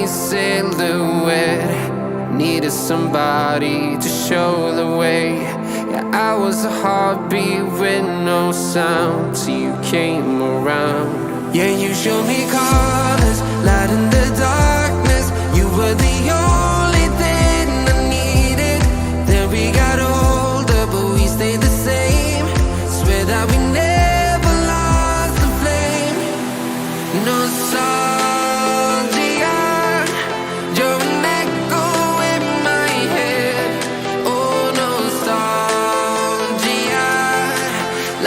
silhouette. Needed somebody to show the way. Yeah, I was a heartbeat with no sound till you came around. Yeah, you showed me colors, light in the darkness. You were the only thing I needed. Then we got older, but we stayed the same. Swear that we never lost the flame. Nostalgia, you're an echo in my head. Oh, nostalgia,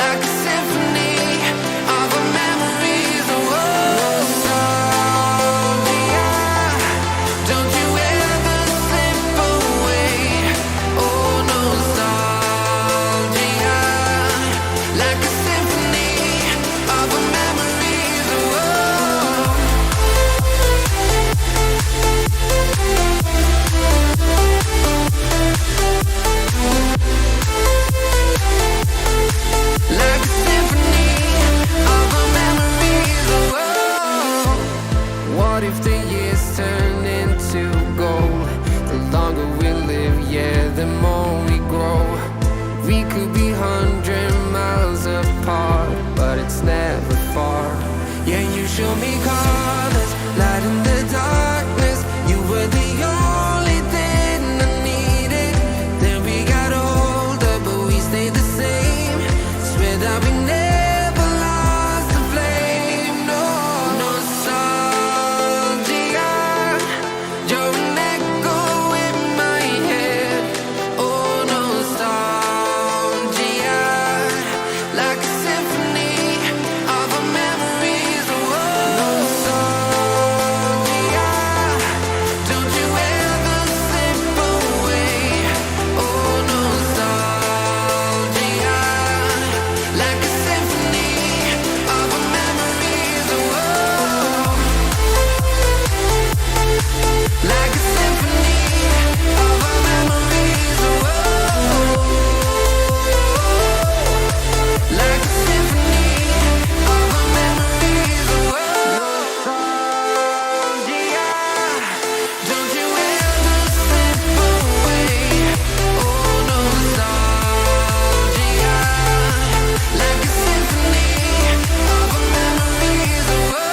like a symphony of our memories. Oh, nostalgia, don't you ever slip away. Oh, nostalgia, like a symphony of our memories. Oh, like a symphony of our memories. Oh, what if the years turn into gold? The longer we live, yeah, the more we grow. We could be 100 miles apart, but it's never far. Yeah, you show me colors, light in the darkness. You were the only thing I needed. Then we got older, but we stayed the same. Swear that we never lost the flame. No, nostalgia, you're an echo in my head. Oh, nostalgia, like a symphony of our memories. Oh, nostalgia, don't you ever slip away. Oh, nostalgia, like a symphony of our memories. Oh, like a symphony of our memories. Oh, like a symphony of our memories. Oh, nostalgia, don't you ever slip away. Oh, nostalgia, like a symphony of our memories. Oh,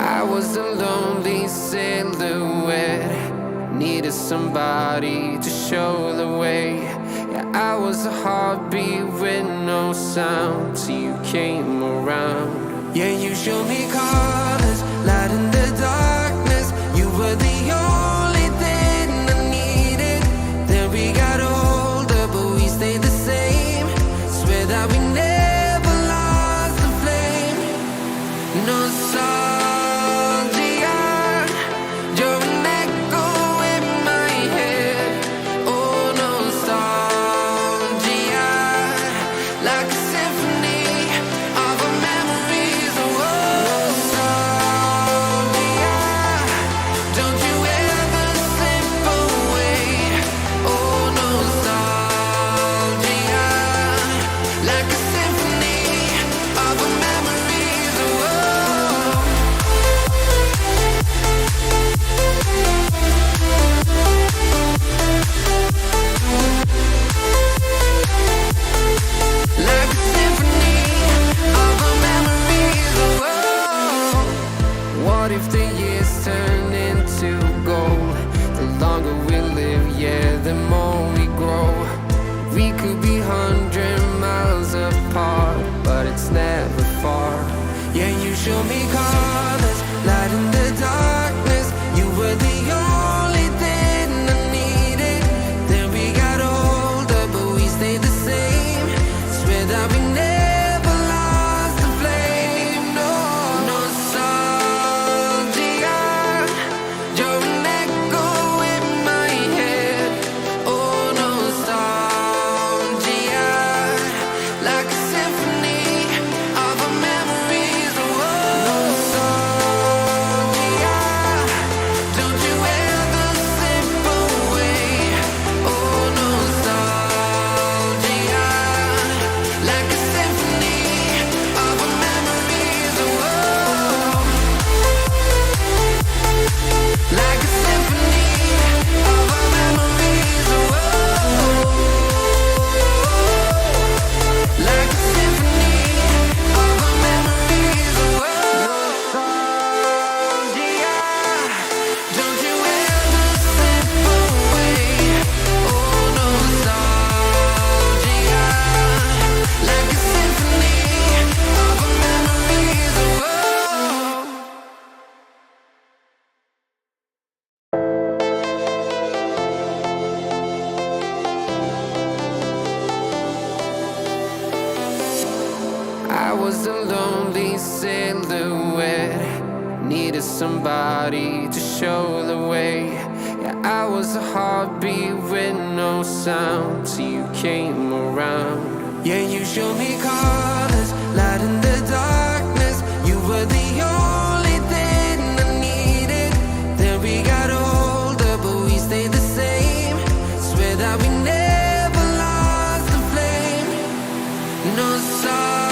I was a lonely silhouette. Needed somebody to show the way. Yeah, I was a heartbeat with no sound till you came around. Yeah, you showed me colors, light in the darkness. You were the only thing I needed. Then we got older, but we stayed the same. Swear that we never lost the flame. Nostalgia, you're an echo in my head. Oh, nostalgia, like a symphony of our memories. Oh, nostalgia, don't you ever slip away. Oh, nostalgia, like a symphony of our memories. Oh, like a symphony of our memories. Oh, what if the years turn into gold? The longer we live, yeah, the more we grow. We could be 100 miles apart, but it's never far. Yeah, you show me colors, light in the darkness. You were the only thing I needed. Then we got older, but we stayed the same. Swear that we never lost the flame. No, nostalgia, you're an echo in my head. Oh, nostalgia, like a symphony of our memories. Oh, I was a lonely silhouette, needed somebody to show the way. Yeah, I was a heartbeat with no sound till you came around. Yeah, you showed me colors, light in the darkness. You were the only thing I needed. Then we got older, but we stayed the same. Swear that we never lost the flame. No sorry.